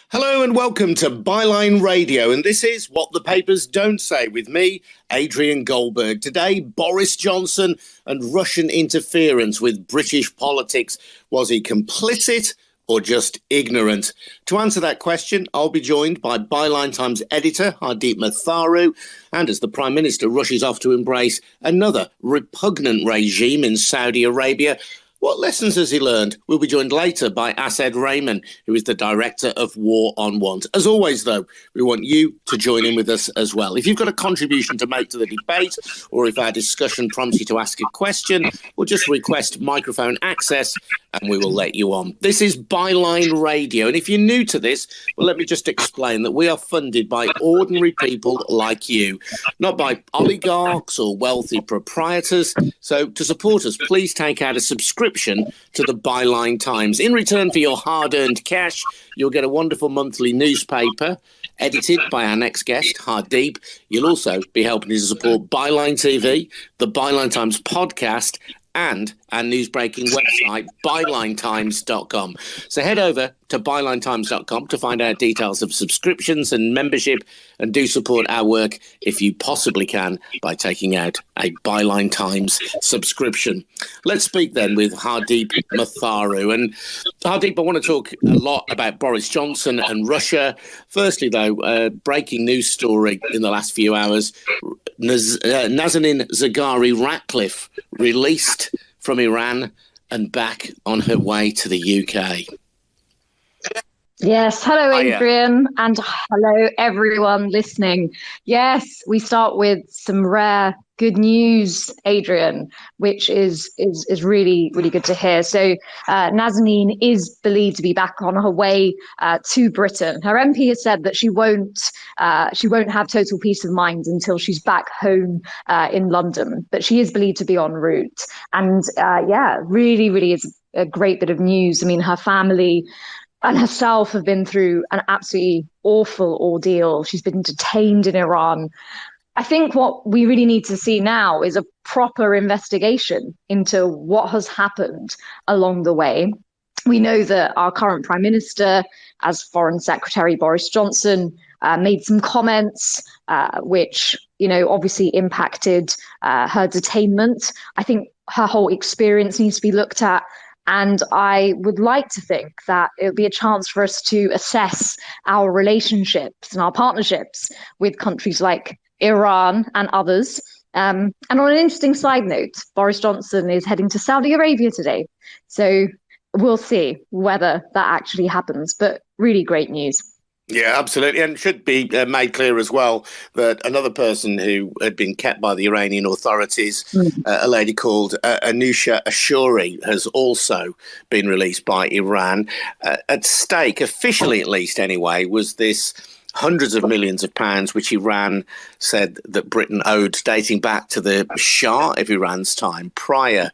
Hello and welcome to Byline Radio, and this is What the Papers Don't Say with me, Adrian Goldberg. Today, Boris Johnson and Russian interference with British politics. Was he complicit or just ignorant? To answer that question, I'll be joined by Byline Times editor Hardeep Matharu, and as the Prime Minister rushes off to embrace another repugnant regime in Saudi Arabia, what lessons has he learned? We'll be joined later by Asad Rehman, who is the director of War on Want. As always, though, we want you to join in with us as well. If you've got a contribution to make to the debate, or if our discussion prompts you to ask a question, or just request microphone access, and we will let you on. This is Byline Radio, and if you're new to this, well, let me just explain that we are funded by ordinary people like you, not by oligarchs or wealthy proprietors. So to support us, please take out a subscription to the Byline Times. In return for your hard-earned cash, you'll get a wonderful monthly newspaper edited by our next guest, Hardeep. You'll also be helping to support Byline TV, the Byline Times podcast, and our news-breaking website, bylinetimes.com. So head over to bylinetimes.com to find out details of subscriptions and membership, and do support our work if you possibly can by taking out a Byline Times subscription. Let's speak then with Hardeep Matharu. And Hardeep, I want to talk a lot about Boris Johnson and Russia. Firstly, though, breaking news story in the last few hours, Nazanin Zaghari-Ratcliffe released from Iran and back on her way to the UK. Yes, hello Adrian, and hello everyone listening. Yes, we start with some rare good news, Adrian, which is really, really good to hear. So Nazanin is believed to be back on her way to Britain. Her MP has said that she won't have total peace of mind until she's back home in London, but she is believed to be en route. And really, really is a great bit of news. I mean, her family and herself have been through an absolutely awful ordeal. She's been detained in Iran. I think what we really need to see now is a proper investigation into what has happened along the way. We know that our current Prime Minister, as Foreign Secretary Boris Johnson, made some comments which, obviously impacted her detainment. I think her whole experience needs to be looked at. And I would like to think that it would be a chance for us to assess our relationships and our partnerships with countries like Iran and others. And on an interesting side note, Boris Johnson is heading to Saudi Arabia today. So we'll see whether that actually happens, but really great news. Yeah, absolutely. And it should be made clear as well that another person who had been kept by the Iranian authorities, a lady called Anousheh Ashouri, has also been released by Iran. At stake, officially at least anyway, was this hundreds of millions of pounds which Iran said that Britain owed, dating back to the Shah of Iran's time, prior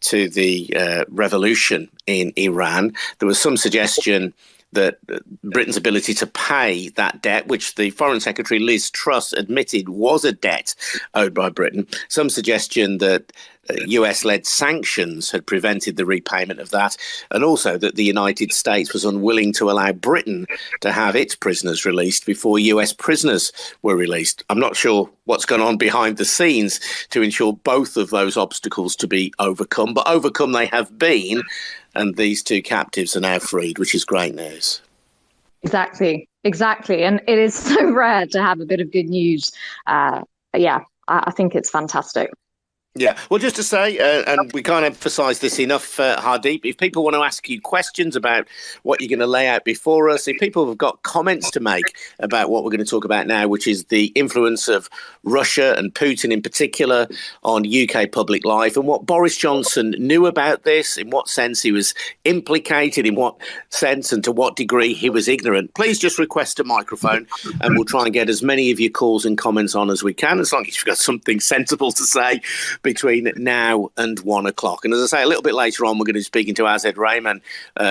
to the revolution in Iran. There was some suggestion that Britain's ability to pay that debt, which the Foreign Secretary Liz Truss admitted was a debt owed by Britain, some suggestion that US-led sanctions had prevented the repayment of that, and also that the United States was unwilling to allow Britain to have its prisoners released before US prisoners were released. I'm not sure what's gone on behind the scenes to ensure both of those obstacles to be overcome, but overcome they have been, and these two captives are now freed, which is great news. Exactly. And it is so rare to have a bit of good news. I think it's fantastic. Yeah, well, just to say, and we can't emphasise this enough, Hardeep, if people want to ask you questions about what you're going to lay out before us, if people have got comments to make about what we're going to talk about now, which is the influence of Russia and Putin in particular on UK public life, and what Boris Johnson knew about this, in what sense he was implicated, in what sense and to what degree he was ignorant, please just request a microphone and we'll try and get as many of your calls and comments on as we can, as long as you've got something sensible to say. between now and 1 o'clock. And as I say, a little bit later on, we're going to be speaking to Asad Rehman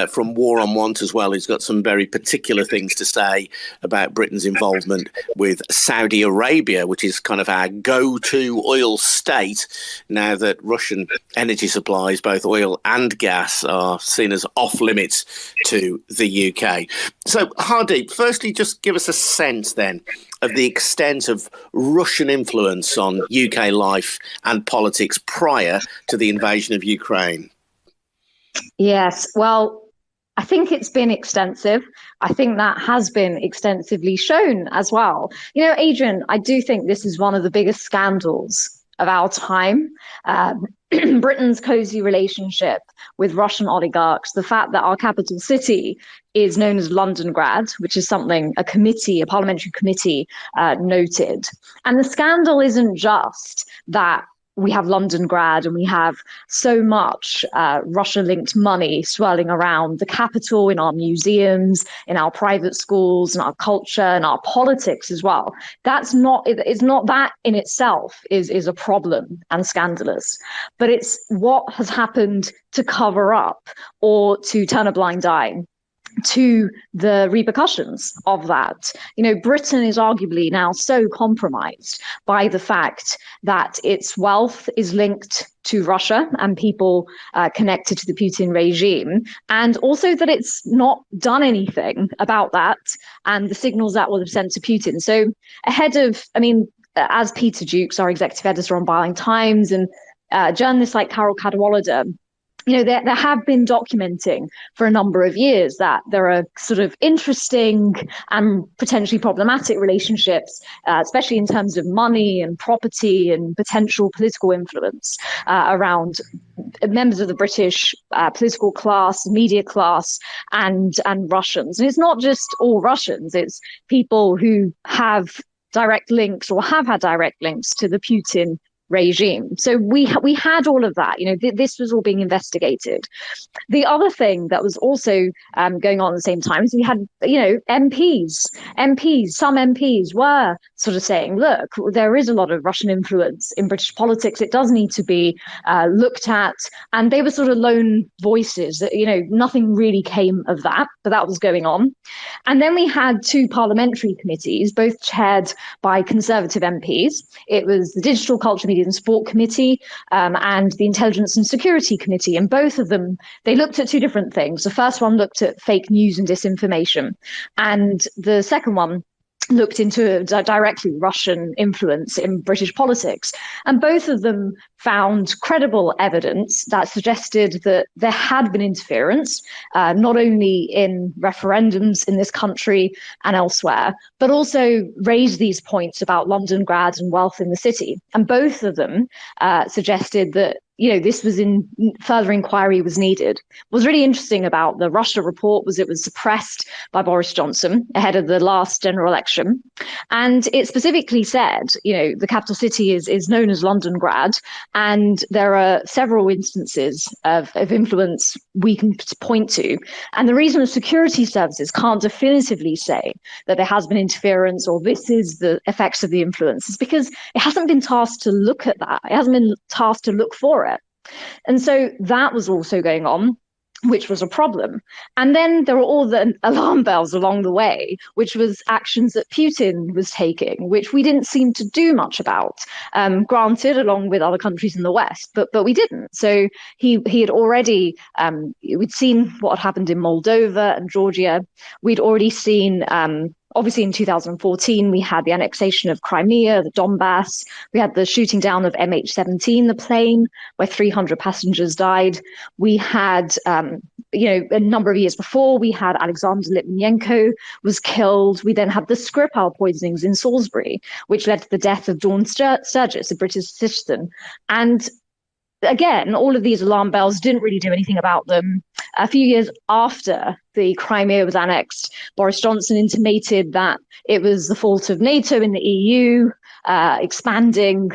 from War on Want as well. He's got some very particular things to say about Britain's involvement with Saudi Arabia, which is kind of our go-to oil state now that Russian energy supplies, both oil and gas, are seen as off limits to the UK. So, Hardeep, firstly, just give us a sense then of the extent of Russian influence on UK life and politics prior to the invasion of Ukraine. Yes, well, I think it's been extensive. I think that has been extensively shown as well. You know, Adrian, I do think this is one of the biggest scandals of our time. Britain's cozy relationship with Russian oligarchs, the fact that our capital city is known as Londongrad, which is something a parliamentary committee noted. And the scandal isn't just that we have Londongrad and we have so much Russia-linked money swirling around the capital, in our museums, in our private schools, in our culture, and our politics as well. It's not that in itself is a problem and scandalous, but it's what has happened to cover up or to turn a blind eye to the repercussions of that. You know, Britain is arguably now so compromised by the fact that its wealth is linked to Russia and people connected to the Putin regime, and also that it's not done anything about that and the signals that will have sent to Putin. So as Peter Jukes, our executive editor on Byline Times, and journalists like Carol Cadwallader, you know, there have been documenting for a number of years that there are sort of interesting and potentially problematic relationships, especially in terms of money and property and potential political influence around members of the British political class, media class, and Russians. And it's not just all Russians, it's people who have direct links or have had direct links to the Putin regime. So we had all of that. You know, this was all being investigated. The other thing that was also going on at the same time is we had, you know, some MPs were sort of saying, look, there is a lot of Russian influence in British politics. It does need to be looked at. And they were sort of lone voices that, you know, nothing really came of that, but that was going on. And then we had two parliamentary committees, both chaired by Conservative MPs. It was the Digital Culture, Media and Sport Committee and the Intelligence and Security Committee. And both of them, they looked at two different things. The first one looked at fake news and disinformation. And the second one looked into directly Russian influence in British politics. And both of them found credible evidence that suggested that there had been interference, not only in referendums in this country and elsewhere, but also raised these points about Londongrad and wealth in the city. And both of them suggested that, you know, this was in further inquiry was needed. What's really interesting about the Russia report was it was suppressed by Boris Johnson ahead of the last general election. And it specifically said, you know, the capital city is known as Londongrad, and there are several instances of influence we can point to. And the reason the security services can't definitively say that there has been interference or this is the effects of the influence is because it hasn't been tasked to look at that. It hasn't been tasked to look for it. And so that was also going on, which was a problem. And then there were all the alarm bells along the way, which was actions that Putin was taking, which we didn't seem to do much about, granted, along with other countries in the West, but we didn't. So he had already, we'd seen what had happened in Moldova and Georgia. We'd already seen obviously, in 2014, we had the annexation of Crimea, the Donbass. We had the shooting down of MH17, the plane, where 300 passengers died. We had, a number of years before, we had Alexander Litvinenko was killed. We then had the Skripal poisonings in Salisbury, which led to the death of Dawn Sturgis, a British citizen. And again, all of these alarm bells didn't really do anything about them. A few years after the Crimea was annexed, Boris Johnson intimated that it was the fault of NATO and the EU expanding.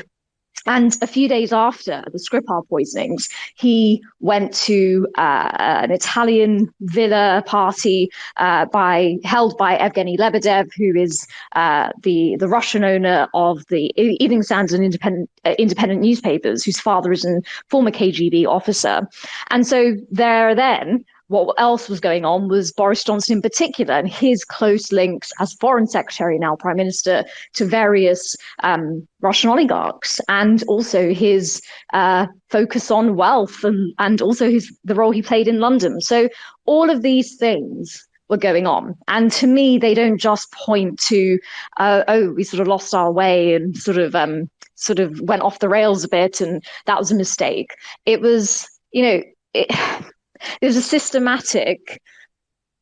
And a few days after the Skripal poisonings, he went to an Italian villa party held by Evgeny Lebedev, who is the Russian owner of the Evening Standard and independent newspapers, whose father is a former KGB officer. And so then, what else was going on was Boris Johnson in particular and his close links as foreign secretary, now prime minister, to various Russian oligarchs, and also his focus on wealth and also the role he played in London. So all of these things were going on. And to me, they don't just point to, we sort of lost our way and sort of went off the rails a bit, and that was a mistake. It was, there's a systematic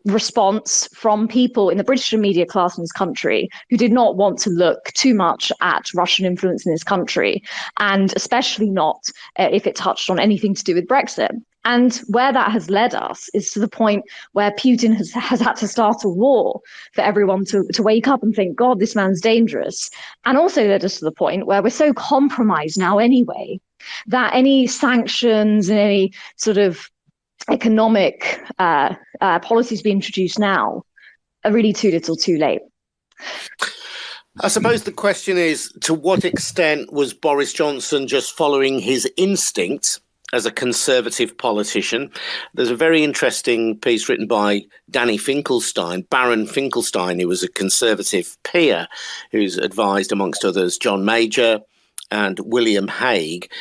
response from people in the British media class in this country who did not want to look too much at Russian influence in this country, and especially not if it touched on anything to do with Brexit. And where that has led us is to the point where Putin has had to start a war for everyone to wake up and think, God, this man's dangerous. And also led us to the point where we're so compromised now anyway, that any sanctions and any sort of economic policies being introduced now are really too little too late. I suppose the question is, to what extent was Boris Johnson just following his instinct as a Conservative politician? There's a very interesting piece written by Danny Finkelstein, Baron Finkelstein, who was a Conservative peer, who's advised, amongst others, John Major and William Hague.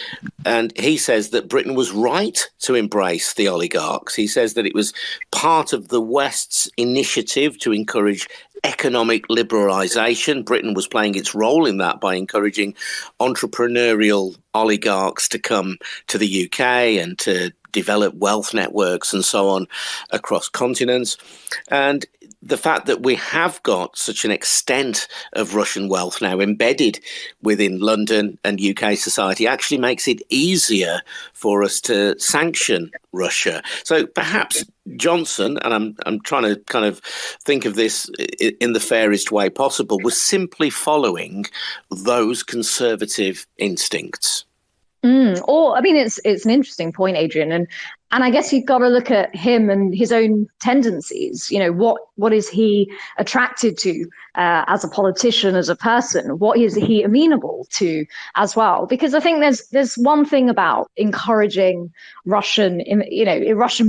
And he says that Britain was right to embrace the oligarchs. He says that it was part of the West's initiative to encourage economic liberalisation. Britain was playing its role in that by encouraging entrepreneurial oligarchs to come to the UK and to develop wealth networks and so on across continents. And the fact that we have got such an extent of Russian wealth now embedded within London and UK society actually makes it easier for us to sanction Russia. So perhaps Johnson, and I'm trying to kind of think of this in the fairest way possible, was simply following those Conservative instincts. It's an interesting point, Adrian, and I guess you've got to look at him and his own tendencies. What is he attracted to as a politician, as a person? What is he amenable to as well? Because I think there's one thing about encouraging Russian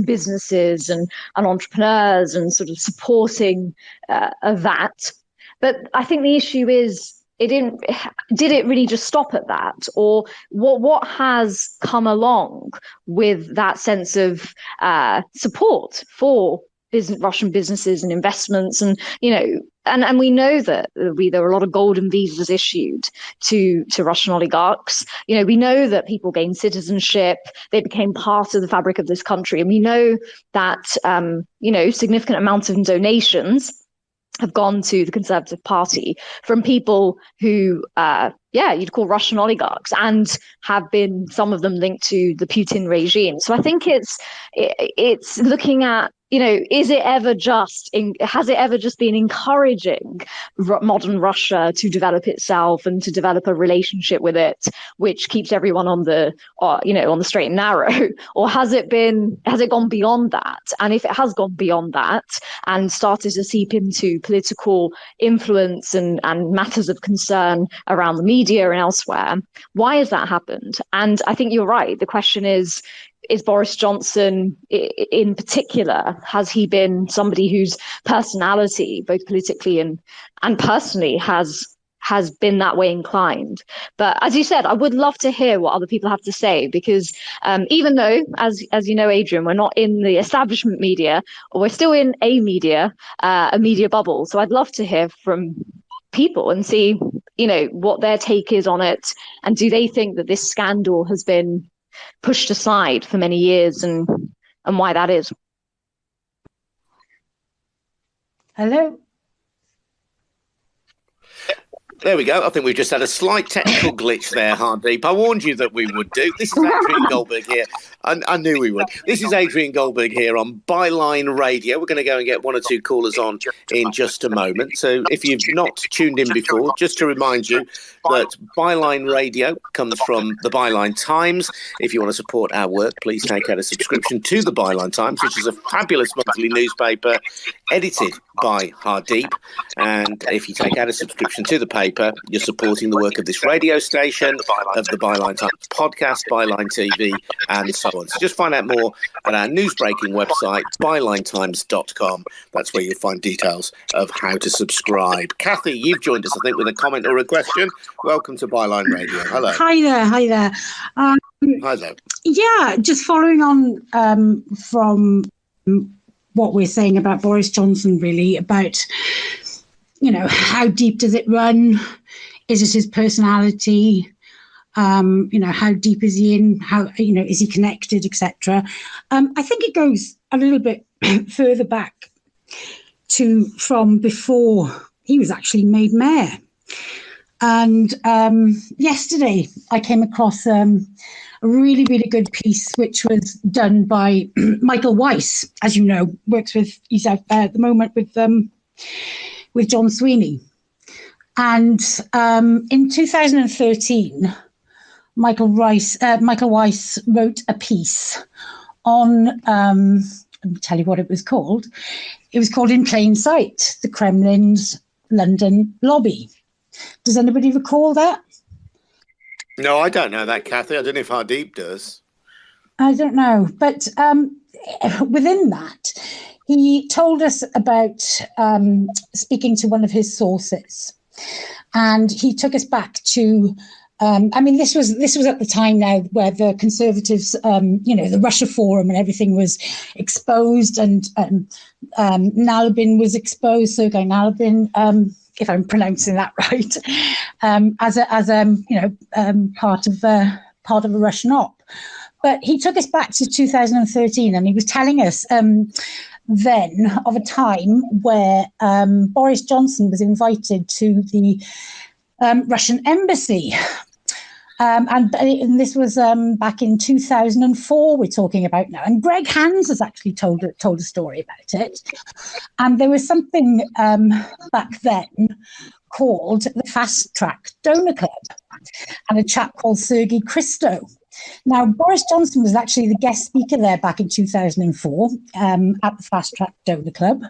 businesses and entrepreneurs and sort of supporting that, but I think the issue is, did it really just stop at that? Or what has come along with that sense of support for Russian businesses and investments? And, and we know that there were a lot of golden visas issued to Russian oligarchs. We know that people gained citizenship, they became part of the fabric of this country. And we know that, significant amounts of donations have gone to the Conservative Party from people who, you'd call Russian oligarchs, and have been, some of them, linked to the Putin regime. So I think it's looking at, has it ever just been encouraging modern Russia to develop itself and to develop a relationship with it, which keeps everyone on the straight and narrow? Or has it gone beyond that? And if it has gone beyond that and started to seep into political influence and matters of concern around the media and elsewhere, why has that happened? And I think you're right. The question is Boris Johnson in particular, has he been somebody whose personality, both politically and personally, has been that way inclined? But as you said, I would love to hear what other people have to say, because even though, as you know, Adrian, we're not in the establishment media, we're still in a media bubble. So I'd love to hear from people and see, what their take is on it. And do they think that this scandal has been pushed aside for many years, and why that is? Hello. There we go. I think we've just had a slight technical glitch there, Hardeep. I warned you that we would do. This is Adrian Goldberg here. I knew we would. This is Adrian Goldberg here on Byline Radio. We're going to go and get one or two callers on in just a moment. So if you've not tuned in before, just to remind you that Byline Radio comes from the Byline Times. If you want to support our work, please take out a subscription to the Byline Times, which is a fabulous monthly newspaper edited by Hardeep. And if you take out a subscription to the paper, you're supporting the work of this radio station, of the Byline Times podcast, Byline TV, and so on. So just find out more at our newsbreaking website, bylinetimes.com. That's where you'll find details of how to subscribe. Kathy, you've joined us, I think, with a comment or a question. Welcome to Byline Radio. Hello. Hi there. Hi there. Yeah, just following on from what we're saying about Boris Johnson, really, about, how deep does it run? Is it his personality? How deep is he in? How, is he connected, etc.? I think it goes a little bit further back from before he was actually made mayor. And yesterday I came across a really, really good piece, which was done by Michael Weiss, as you know, he's out there at the moment with John Sweeney. And in 2013, Michael Weiss wrote a piece on, let me tell you what it was called. It was called In Plain Sight, the Kremlin's London Lobby. Does anybody recall that? No, I don't know that, Kathy. I don't know if Hardeep does. I don't know. But within that, he told us about speaking to one of his sources. And he took us back to, this was at the time now where the Conservatives, the Russia Forum and everything was exposed, and Nalibin was exposed, Sergei Nalibin, if I'm pronouncing that right, as part of a Russian op. But he took us back to 2013, and he was telling us then of a time where Boris Johnson was invited to the Russian embassy. And this was back in 2004 we're talking about now. And Greg Hans has actually told a story about it. And there was something back then called the Fast Track Donor Club, and a chap called Sergei Christo. Now, Boris Johnson was actually the guest speaker there back in 2004 at the Fast Track Donor Club.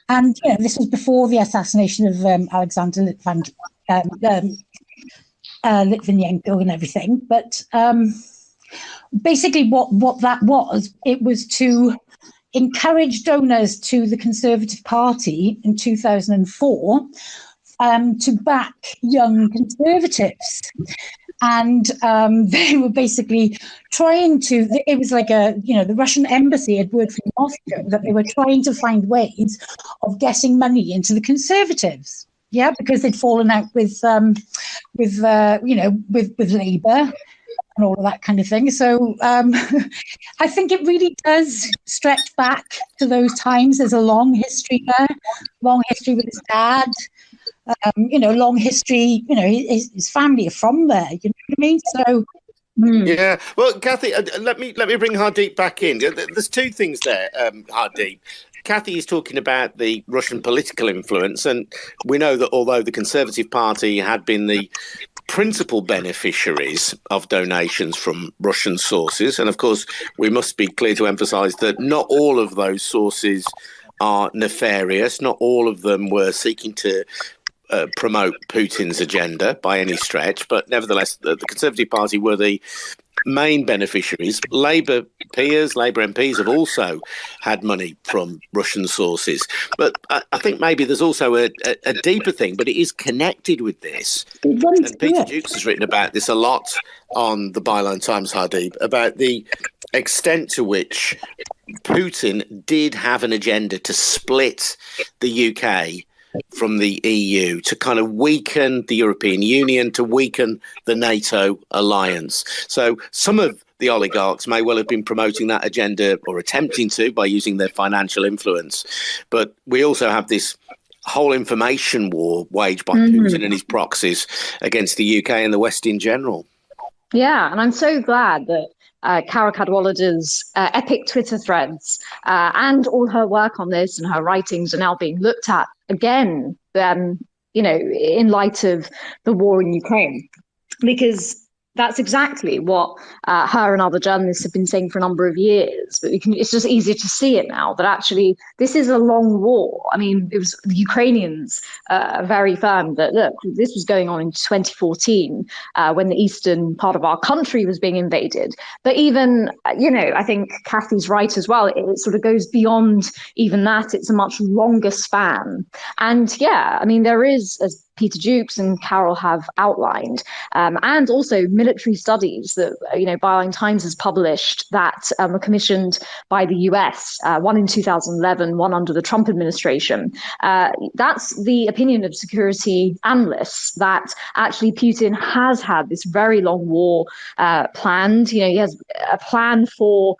And this was before the assassination of Alexander Litvinenko and everything. But basically what that was, it was to encourage donors to the Conservative Party in 2004 to back young Conservatives. And they were basically trying to, it was like the Russian embassy had word from Moscow that they were trying to find ways of getting money into the Conservatives. Yeah, because they'd fallen out with Labour and all of that kind of thing. So I think it really does stretch back to those times. There's a long history there, long history with his dad. Long history, his family are from there, you know what I mean? So, Yeah. Well, Kathy, let me bring Hardeep back in. There's two things there, Hardeep. Kathy is talking about the Russian political influence, and we know that although the Conservative Party had been the principal beneficiaries of donations from Russian sources, and of course we must be clear to emphasise that not all of those sources are nefarious, not all of them were seeking to promote Putin's agenda by any stretch, but nevertheless, the Conservative Party were the main beneficiaries. Labour MPs have also had money from Russian sources. But I think maybe there's also a deeper thing, but it is connected with this. And Peter Jukes has written about this a lot on the Byline Times, Hardeep, about the extent to which Putin did have an agenda to split the UK from the EU, to kind of weaken the European Union, to weaken the NATO alliance. So some of the oligarchs may well have been promoting that agenda, or attempting to, by using their financial influence. But we also have this whole information war waged by Putin and his proxies against the UK and the West in general. Yeah, and I'm so glad that Carol Cadwalader's epic Twitter threads and all her work on this and her writings are now being looked at again, in light of the war in Ukraine. Because that's exactly what her and other journalists have been saying for a number of years. But it's just easier to see it now that actually this is a long war. I mean, it was the Ukrainians very firm that, look, this was going on in 2014 when the eastern part of our country was being invaded. But even, I think Kathy's right as well. It sort of goes beyond even that. It's a much longer span. And yeah, I mean, there is, as Peter Jukes and Carol have outlined, and also military studies that Byline Times has published that were commissioned by the US, one in 2011, one under the Trump administration. That's the opinion of security analysts that actually Putin has had this very long war planned. He has a plan for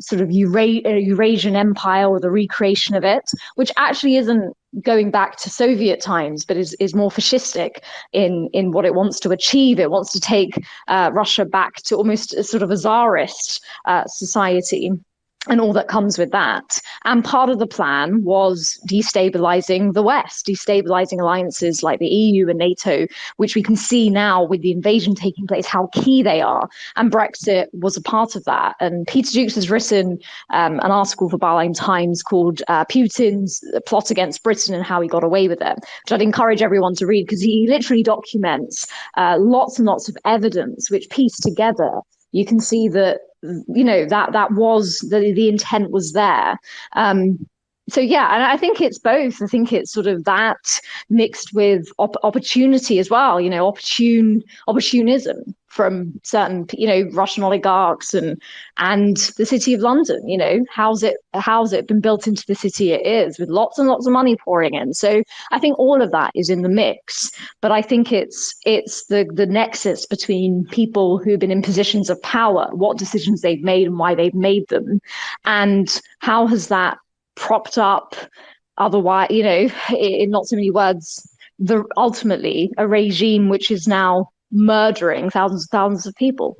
sort of Eurasian empire or the recreation of it, which actually isn't going back to Soviet times, but is more fascistic in what it wants to achieve. It wants to take Russia back to almost a sort of a czarist society and all that comes with that. And part of the plan was destabilizing the West, destabilizing alliances like the EU and NATO, which we can see now with the invasion taking place, how key they are. And Brexit was a part of that. And Peter Jukes has written an article for Byline Times called Putin's Plot Against Britain and How He Got Away with It, which I'd encourage everyone to read because he literally documents lots and lots of evidence which piece together. You can see that that was the intent was there. So yeah, and I think it's both. I think it's sort of that mixed with opportunity as well. Opportunism from certain Russian oligarchs and the City of London. How's it been built into the city it is, with lots and lots of money pouring in. So I think all of that is in the mix. But I think it's the nexus between people who've been in positions of power, what decisions they've made and why they've made them, and how has that propped up, otherwise, in not so many words, ultimately a regime which is now murdering thousands of people.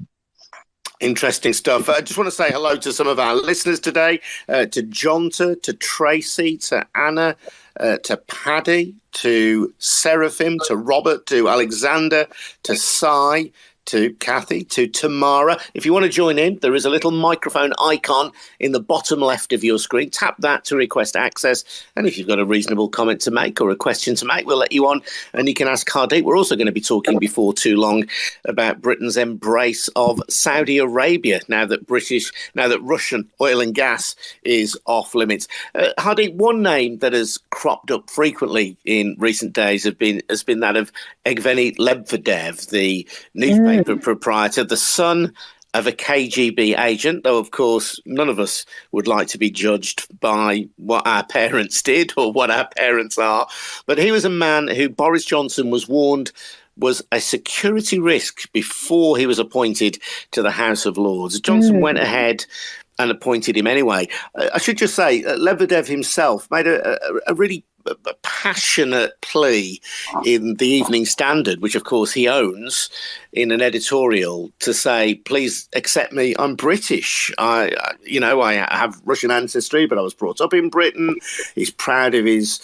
Interesting stuff. I just want to say hello to some of our listeners today, to Jonta, to Tracy, to Anna, to Paddy, to Seraphim, to Robert, to Alexander, to Sai, to Kathy, to Tamara. If you want to join in, there is a little microphone icon in the bottom left of your screen. Tap that to request access. And if you've got a reasonable comment to make or a question to make, we'll let you on and you can ask Hardeep. We're also going to be talking before too long about Britain's embrace of Saudi Arabia now that Russian oil and gas is off limits. Hardeep, one name that has cropped up frequently in recent days has been that of Evgeny Lebedev, the newspaper proprietor, the son of a KGB agent, though, of course, none of us would like to be judged by what our parents did or what our parents are. But he was a man who Boris Johnson was warned was a security risk before he was appointed to the House of Lords. Johnson went ahead and appointed him anyway. I should just say, Lebedev himself made a really passionate plea in the Evening Standard, which of course he owns, in an editorial to say, please accept me, I'm British. I have Russian ancestry, but I was brought up in Britain. He's proud of his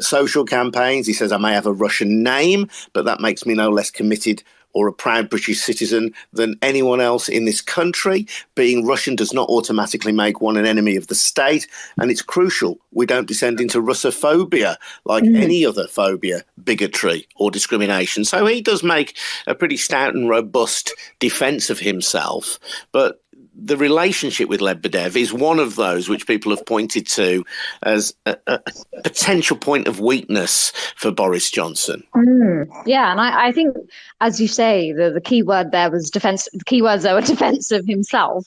social campaigns. He says, I may have a Russian name, but that makes me no less committed or a proud British citizen than anyone else in this country. Being Russian does not automatically make one an enemy of the state, and it's crucial we don't descend into Russophobia like any other phobia, bigotry or discrimination. So he does make a pretty stout and robust defence of himself, but the relationship with Lebedev is one of those which people have pointed to as a potential point of weakness for Boris Johnson. Yeah, and I think, as you say, the key word there was defense. The key words there were defense of himself,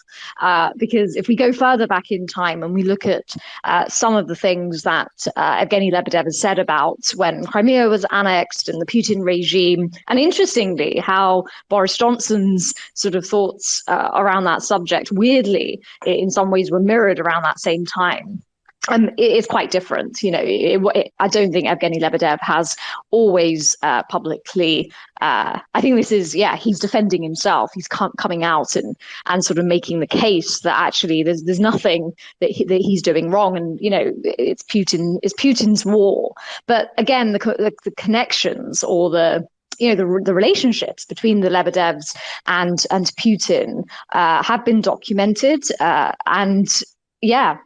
because if we go further back in time and we look at some of the things that Evgeny Lebedev has said about when Crimea was annexed and the Putin regime, and interestingly, how Boris Johnson's sort of thoughts around that subject, weirdly, in some ways, were mirrored around that same time. it is quite different. I don't think Evgeny Lebedev has always publicly. I think this is, he's defending himself. He's coming out and sort of making the case that actually there's nothing that he's doing wrong, and it's Putin's war. But again, the connections or the relationships between the Lebedevs and Putin have been documented, and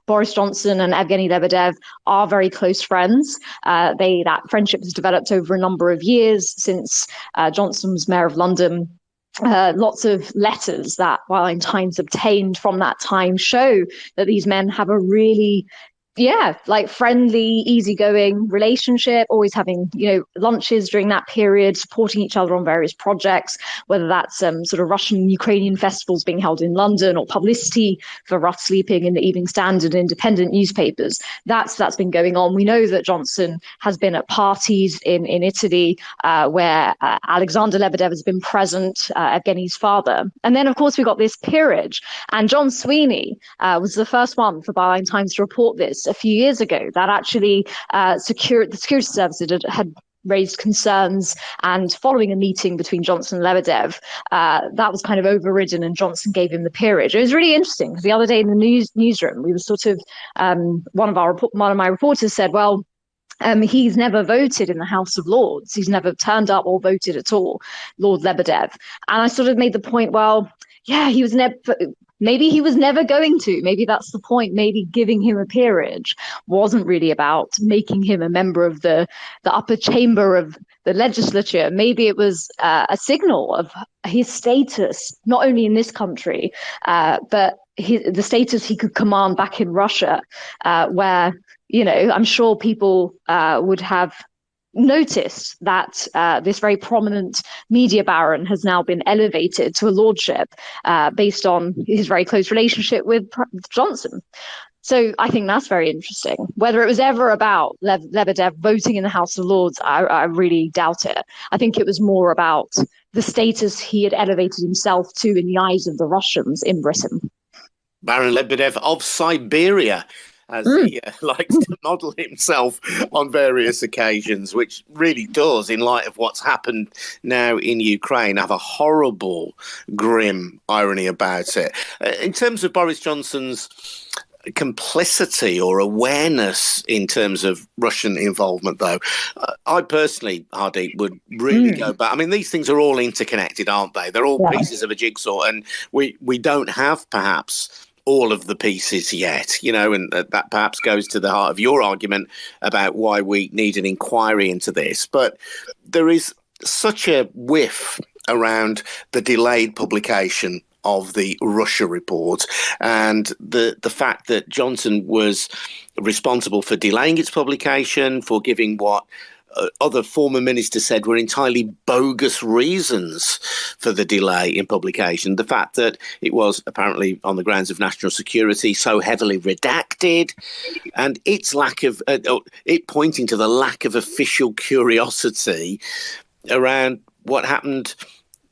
Boris Johnson and Evgeny Lebedev are very close friends. That friendship has developed over a number of years since Johnson was mayor of London. Lots of letters that Byline Times obtained from that time show that these men have a really friendly, easygoing relationship, always having, lunches during that period, supporting each other on various projects, whether that's sort of Russian and Ukrainian festivals being held in London or publicity for Rough Sleeping in the Evening Standard and independent newspapers. That's been going on. We know that Johnson has been at parties in Italy where Alexander Lebedev has been present, Evgeny's father. And then, of course, we got this peerage. And John Sweeney was the first one for Byline Times to report this a few years ago, that actually the security services had raised concerns, and following a meeting between Johnson and Lebedev, that was kind of overridden and Johnson gave him the peerage. It was really interesting because the other day in the newsroom, we were sort of, one of my reporters said, well, he's never voted in the House of Lords. He's never turned up or voted at all, Lord Lebedev. And I sort of made the point, well, he was never. Maybe he was never going to. Maybe that's the point. Maybe giving him a peerage wasn't really about making him a member of the upper chamber of the legislature. Maybe it was a signal of his status, not only in this country, but the status he could command back in Russia, where, I'm sure people would have noticed that this very prominent media baron has now been elevated to a lordship based on his very close relationship with Johnson. So I think that's very interesting. Whether it was ever about Lebedev voting in the House of Lords, I really doubt it. I think it was more about the status he had elevated himself to in the eyes of the Russians in Britain. Baron Lebedev of Siberia, as he likes to model himself on various occasions, which really does, in light of what's happened now in Ukraine, have a horrible, grim irony about it. In terms of Boris Johnson's complicity or awareness in terms of Russian involvement, though, I personally, Hardeep, would really go back. I mean, these things are all interconnected, aren't they? They're all pieces of a jigsaw, and we don't have, perhaps, all of the pieces yet, and that perhaps goes to the heart of your argument about why we need an inquiry into this. But there is such a whiff around the delayed publication of the Russia report, and the fact that Johnson was responsible for delaying its publication, for giving what other former ministers said were entirely bogus reasons for the delay in publication. The fact that it was apparently on the grounds of national security so heavily redacted, and its lack of it pointing to the lack of official curiosity around what happened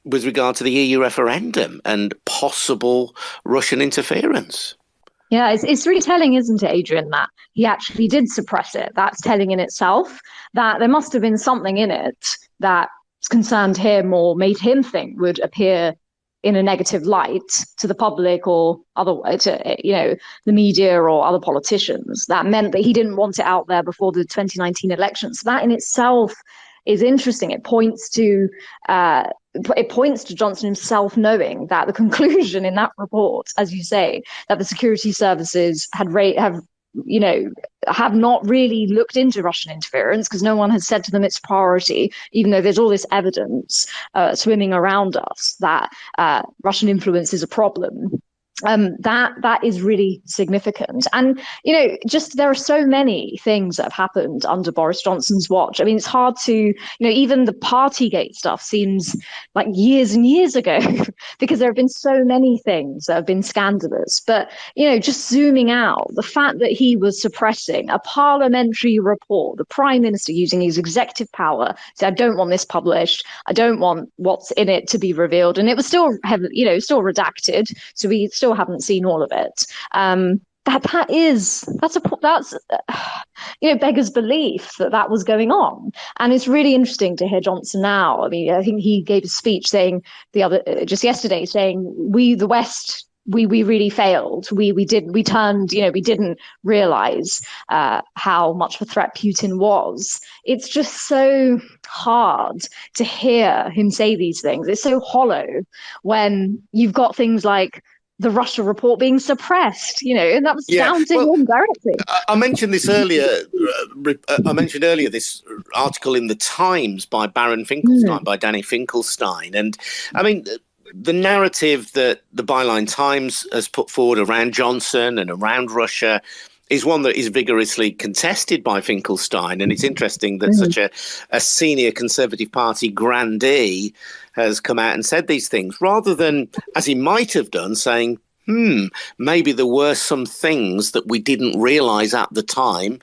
with regard to the EU referendum and possible Russian interference. Yeah, it's really telling, isn't it, Adrian, that he actually did suppress it. That's telling in itself that there must have been something in it that concerned him or made him think would appear in a negative light to the public or otherwise, to, the media or other politicians. That meant that he didn't want it out there before the 2019 elections. So that in itself is interesting. It points to Johnson himself knowing that the conclusion in that report, as you say, that the security services have not really looked into Russian interference because no one has said to them it's a priority, even though there's all this evidence swimming around us that Russian influence is a problem. That is really significant. And, just there are so many things that have happened under Boris Johnson's watch. I mean, it's hard to, even the Partygate stuff seems like years and years ago because there have been so many things that have been scandalous. But, just zooming out, the fact that he was suppressing a parliamentary report, the Prime Minister using his executive power, said, I don't want this published. I don't want what's in it to be revealed. And it was still, still redacted. So we still haven't seen all of it. that's beggars belief that was going on. And it's really interesting to hear Johnson now. I mean, I think he gave a speech saying just yesterday, saying we, the West, we really failed. We didn't realize how much of a threat Putin was. It's just so hard to hear him say these things. It's so hollow when you've got things like the Russia report being suppressed, and that was down to him directly. I mentioned this earlier. I mentioned earlier this article in the Times by Baron Finkelstein, by Danny Finkelstein. And I mean, the narrative that the Byline Times has put forward around Johnson and around Russia is one that is vigorously contested by Finkelstein. And it's interesting that such a senior Conservative Party grandee has come out and said these things, rather than, as he might have done, saying, maybe there were some things that we didn't realise at the time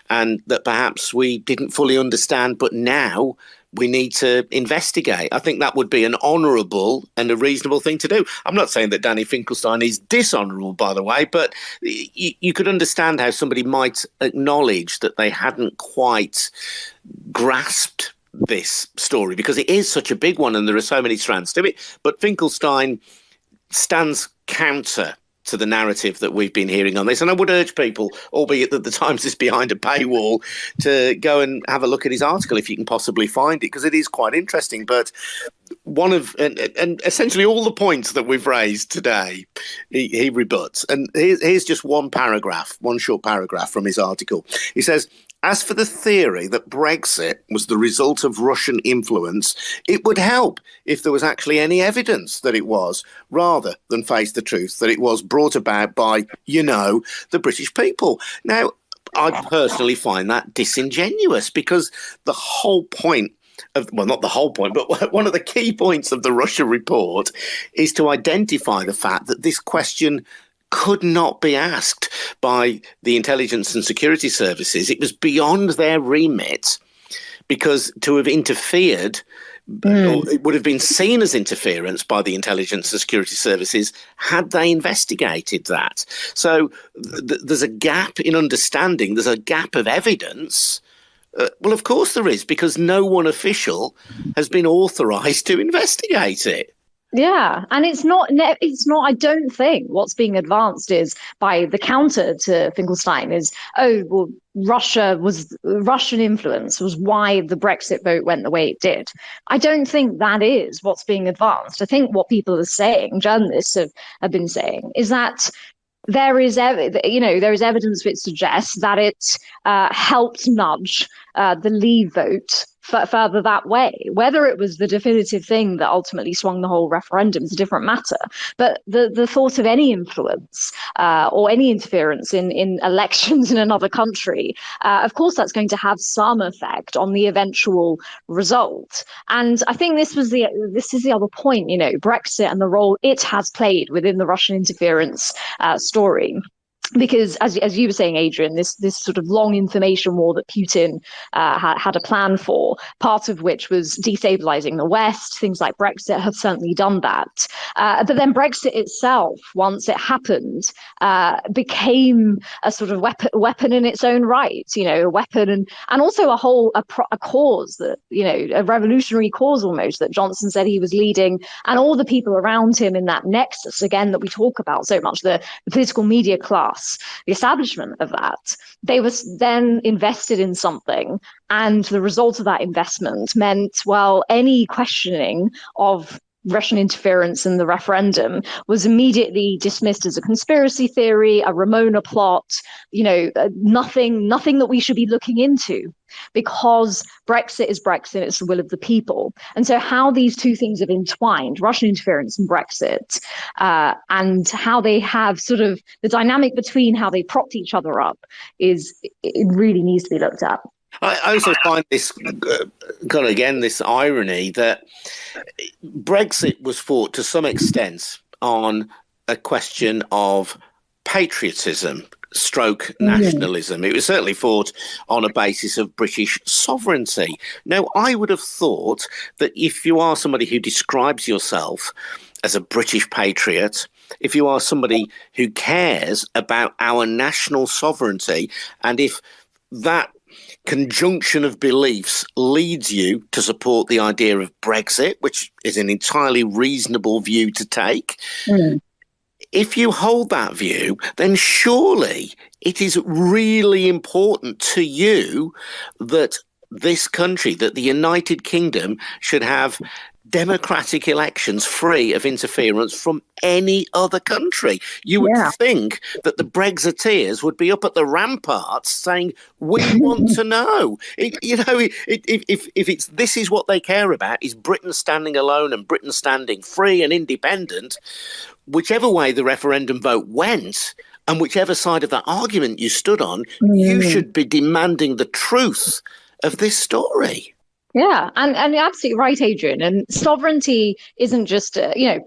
and that perhaps we didn't fully understand, but now we need to investigate. I think that would be an honourable and a reasonable thing to do. I'm not saying that Danny Finkelstein is dishonourable, by the way, but you could understand how somebody might acknowledge that they hadn't quite grasped this story, because it is such a big one and there are so many strands to it. But Finkelstein stands counter to the narrative that we've been hearing on this. And I would urge people, albeit that the Times is behind a paywall, to go and have a look at his article if you can possibly find it, because it is quite interesting. But and essentially all the points that we've raised today, he rebuts. And here's just one short paragraph from his article. He says, as for the theory that Brexit was the result of Russian influence, it would help if there was actually any evidence that it was, rather than face the truth that it was brought about by, the British people. Now, I personally find that disingenuous, because the whole point not the whole point, but one of the key points of the Russia report is to identify the fact that this question could not be asked by the intelligence and security services. It was beyond their remit, because to have interfered, or it would have been seen as interference by the intelligence and security services had they investigated that. So there's a gap in understanding. There's a gap of evidence. Well, of course there is, because no one official has been authorised to investigate it. Yeah, and it's not, I don't think what's being advanced is by the counter to Finkelstein is, Russian influence was why the Brexit vote went the way it did. I don't think that is what's being advanced. I think what people are saying, journalists have been saying, is that there is evidence which suggests that it helped nudge the Leave vote further that way. Whether it was the definitive thing that ultimately swung the whole referendum is a different matter. But the thought of any influence or any interference in elections in another country, of course, that's going to have some effect on the eventual result. And I think this is the other point. Brexit and the role it has played within the Russian interference story. Because as you were saying, Adrian, this sort of long information war that Putin had a plan for, part of which was destabilizing the West. Things like Brexit have certainly done that. But then Brexit itself, once it happened, became a sort of weapon in its own right. A weapon and also a cause that, a revolutionary cause almost that Johnson said he was leading, and all the people around him in that nexus, again, that we talk about so much, the political media class, the establishment of that, they were then invested in something, and the result of that investment meant, any questioning of Russian interference in the referendum was immediately dismissed as a conspiracy theory, a Ramona plot, nothing that we should be looking into, because Brexit is Brexit, it's the will of the people. And so how these two things have entwined, Russian interference and Brexit, and how they have sort of the dynamic between how they propped each other up, it really needs to be looked at. I also find this, this irony that Brexit was fought to some extent on a question of patriotism / nationalism. It was certainly fought on a basis of British sovereignty. Now, I would have thought that if you are somebody who describes yourself as a British patriot, if you are somebody who cares about our national sovereignty, and if that conjunction of beliefs leads you to support the idea of Brexit, which is an entirely reasonable view to take. If you hold that view, then surely it is really important to you that this country, that the United Kingdom, should have democratic elections free of interference from any other country. You would think that the Brexiteers would be up at the ramparts saying, we want to know. If it's this is what they care about, is Britain standing alone and Britain standing free and independent, whichever way the referendum vote went, and whichever side of that argument you stood on, you should be demanding the truth of this story. Yeah, and you're absolutely right, Adrian. And sovereignty isn't just,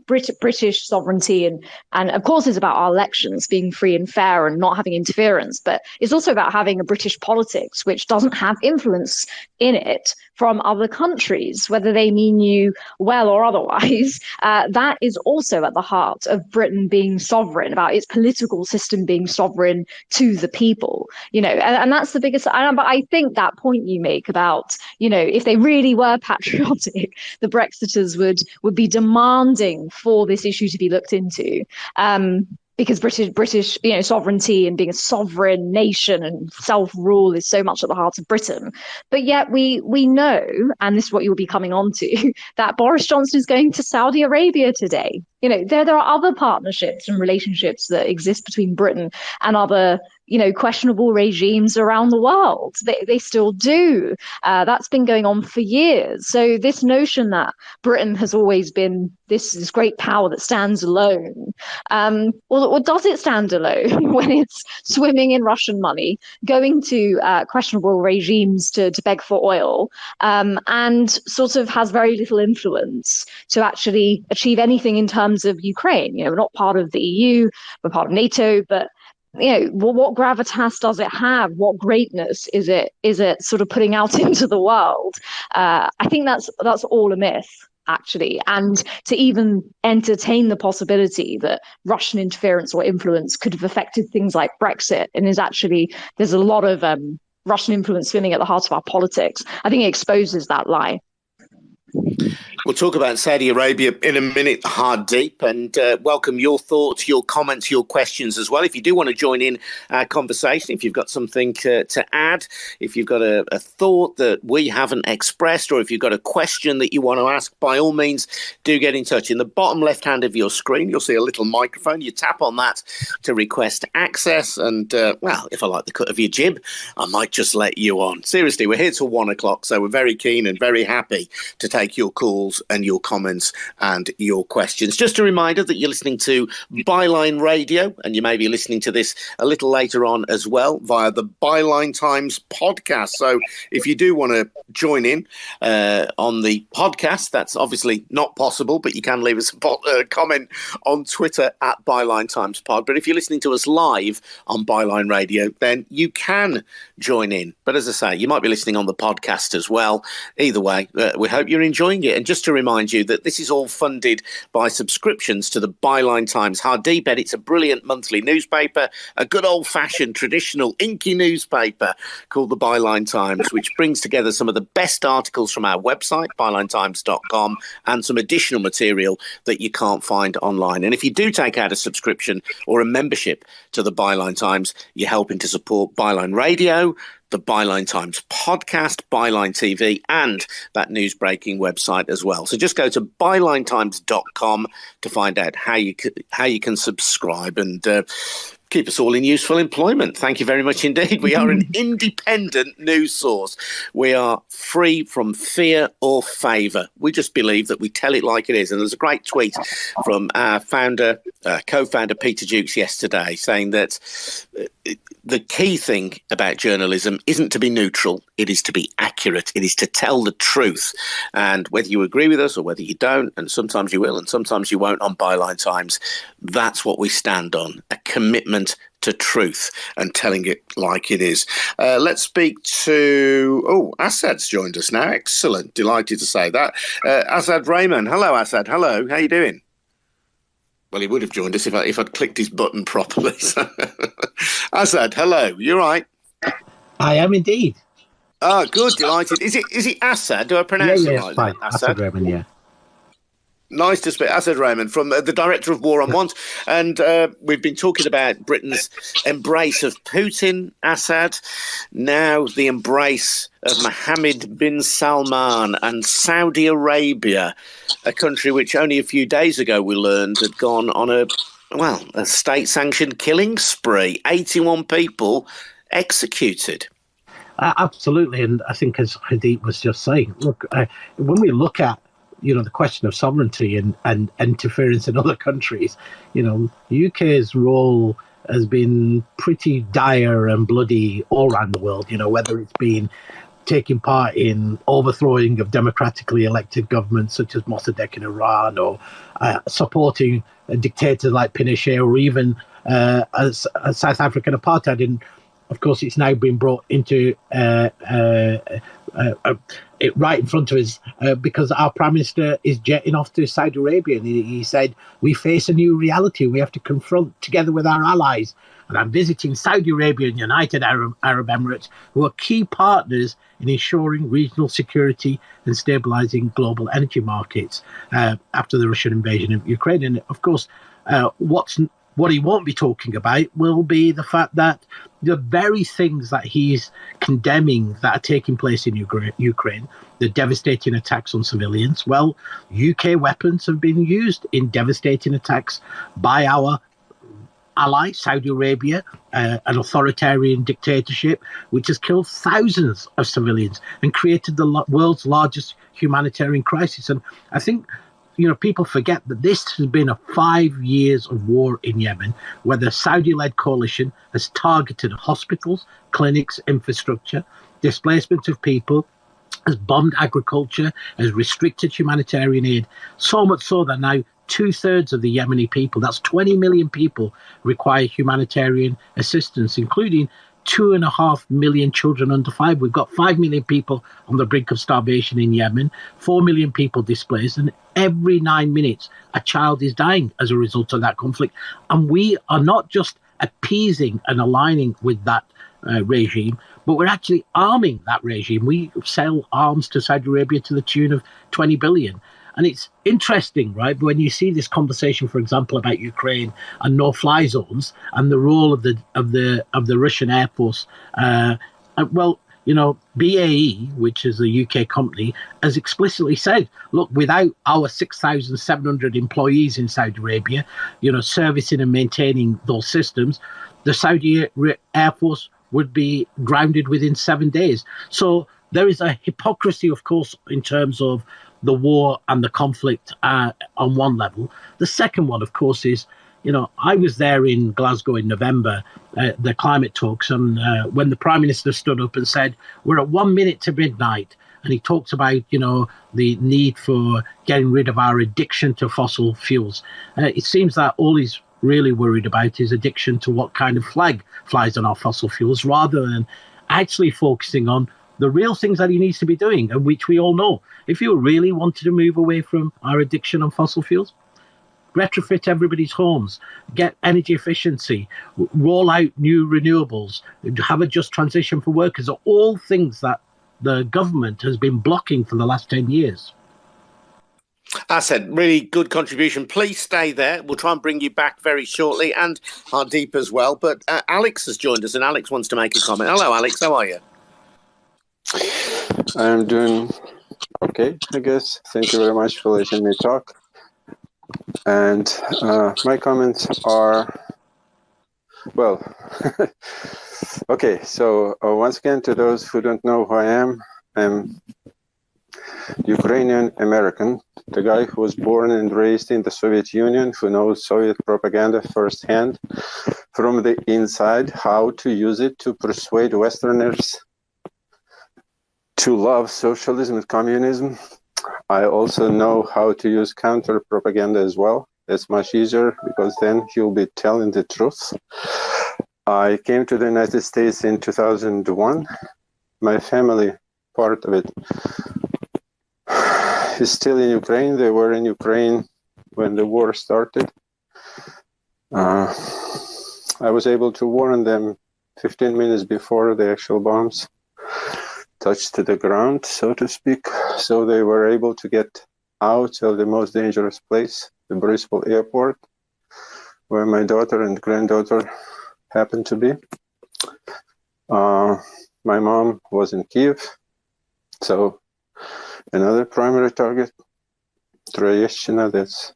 British sovereignty. And of course, it's about our elections being free and fair and not having interference. But it's also about having a British politics which doesn't have influence in it from other countries, whether they mean you well or otherwise. That is also at the heart of Britain being sovereign, about its political system being sovereign to the people, and that's the biggest. But I think that point you make about, if they really were patriotic, the Brexiters would be demanding for this issue to be looked into. Because British, sovereignty and being a sovereign nation and self-rule is so much at the heart of Britain. But yet we know, and this is what you'll be coming on to, that Boris Johnson is going to Saudi Arabia today. There are other partnerships and relationships that exist between Britain and other, questionable regimes around the world. They still do. That's been going on for years. So this notion that Britain has always been this great power that stands alone, or does it stand alone when it's swimming in Russian money, going to questionable regimes to beg for oil, and sort of has very little influence to actually achieve anything in terms of Ukraine? We're not part of the EU, we're part of NATO, but what gravitas does it have? What greatness is it sort of putting out into the world? I think that's all a myth, actually. And to even entertain the possibility that Russian interference or influence could have affected things like Brexit, and there's a lot of Russian influence swimming at the heart of our politics. I think it exposes that lie. We'll talk about Saudi Arabia in a minute, Hardeep, and welcome your thoughts, your comments, your questions as well. If you do want to join in our conversation, if you've got something to add, if you've got a thought that we haven't expressed, or if you've got a question that you want to ask, by all means, do get in touch. In the bottom left hand of your screen, you'll see a little microphone. You tap on that to request access. And, if I like the cut of your jib, I might just let you on. Seriously, we're here till 1 o'clock, so we're very keen and very happy to take your calls and your comments and your questions. Just a reminder that you're listening to Byline Radio, and you may be listening to this a little later on as well via the Byline Times podcast. So if you do want to join in on the podcast, that's obviously not possible, but you can leave us a comment on Twitter at Byline Times Pod. But if you're listening to us live on Byline Radio, then you can join in. But as I say, you might be listening on the podcast as well. Either way, we hope you're enjoying it. And just to remind you that this is all funded by subscriptions to the Byline Times. Hardeep edits a brilliant monthly newspaper, a good old-fashioned traditional inky newspaper called the Byline Times, which brings together some of the best articles from our website, bylinetimes.com, and some additional material that you can't find online. And if you do take out a subscription or a membership to the Byline Times, you're helping to support Byline Radio, the Byline Times podcast, Byline TV, and that news breaking website as well. So just go to bylinetimes.com to find out how you can subscribe and keep us all in useful employment. Thank you very much indeed. We are an independent news source. We are free from fear or favour. We just believe that we tell it like it is. And there's a great tweet from our co-founder Peter Jukes yesterday saying that the key thing about journalism isn't to be neutral, it is to be accurate, it is to tell the truth. And whether you agree with us or whether you don't, and sometimes you will and sometimes you won't on Byline Times, that's what we stand on, a commitment to truth and telling it like it is. Let's speak to... Asad's joined us now. Excellent. Delighted to say that. Asad Rehman. Hello, Asad. Hello. How you doing? Well, he would have joined us if I'd clicked his button properly. So. Asad, hello. You all right? I am indeed. Oh, good, delighted. Is it Asad? Do I pronounce it right? Fine. Asad Rehman, yeah. Nice to speak. Asad Rehman, from the Director of War on Want. And we've been talking about Britain's embrace of Putin, Assad, now the embrace of Mohammed bin Salman and Saudi Arabia, a country which only a few days ago we learned had gone on a state-sanctioned killing spree. 81 people executed. Absolutely. And I think, as Hardeep was just saying, look, when we look at the question of sovereignty and interference in other countries, UK's role has been pretty dire and bloody all around the world, whether it's been taking part in overthrowing of democratically elected governments such as Mossadegh in Iran, or supporting dictators like Pinochet, or even South African apartheid. And of course, it's now been brought into it right in front of us because our Prime Minister is jetting off to Saudi Arabia. And he said, we face a new reality. We have to confront together with our allies. And I'm visiting Saudi Arabia and United Arab Emirates, who are key partners in ensuring regional security and stabilizing global energy markets after the Russian invasion of Ukraine. And of course, what he won't be talking about will be the fact that the very things that he's condemning that are taking place in Ukraine, the devastating attacks on civilians, well, UK weapons have been used in devastating attacks by our ally, Saudi Arabia, an authoritarian dictatorship, which has killed thousands of civilians and created the world's largest humanitarian crisis. And I think people forget that this has been a 5 years of war in Yemen, where the Saudi-led coalition has targeted hospitals, clinics, infrastructure, displacement of people, has bombed agriculture, has restricted humanitarian aid, so much so that now 2/3 of the Yemeni people, that's 20 million people, require humanitarian assistance, including 2.5 million children under 5. We've got 5 million people on the brink of starvation in Yemen, 4 million people displaced, and every 9 minutes a child is dying as a result of that conflict. And we are not just appeasing and aligning with that regime, but we're actually arming that regime. We sell arms to Saudi Arabia to the tune of 20 billion. And it's interesting, right? When you see this conversation, for example, about Ukraine and no-fly zones and the role of the Russian Air Force, BAE, which is a UK company, has explicitly said, look, without our 6,700 employees in Saudi Arabia, servicing and maintaining those systems, the Saudi Air Force would be grounded within 7 days. So there is a hypocrisy, of course, in terms of the war and the conflict on one level. The second one, of course, is, I was there in Glasgow in November, the climate talks, and when the Prime Minister stood up and said, we're at 1 minute to midnight, and he talked about, the need for getting rid of our addiction to fossil fuels. It seems that all he's really worried about is addiction to what kind of flag flies on our fossil fuels, rather than actually focusing on the real things that he needs to be doing, and which we all know. If you really wanted to move away from our addiction on fossil fuels, retrofit everybody's homes, get energy efficiency, roll out new renewables, have a just transition for workers, are all things that the government has been blocking for the last 10 years. Asad, really good contribution. Please stay there. We'll try and bring you back very shortly, and Hardeep as well. But Alex has joined us, and Alex wants to make a comment. Hello, Alex. How are you? I'm doing okay, I guess. Thank you very much for letting me talk. And my comments are, well, okay, so once again, to those who don't know who I am, I'm Ukrainian American, the guy who was born and raised in the Soviet Union, who knows Soviet propaganda firsthand from the inside, how to use it to persuade Westerners to love socialism and communism. I also know how to use counter propaganda as well. It's much easier because then you'll be telling the truth. I came to the United States in 2001. My family, part of it, is still in Ukraine. They were in Ukraine when the war started. I was able to warn them 15 minutes before the actual bombs touched the ground, so to speak. So they were able to get out of the most dangerous place, the Bristol airport, where my daughter and granddaughter happened to be. My mom was in Kiev, so another primary target, Tроещина, that's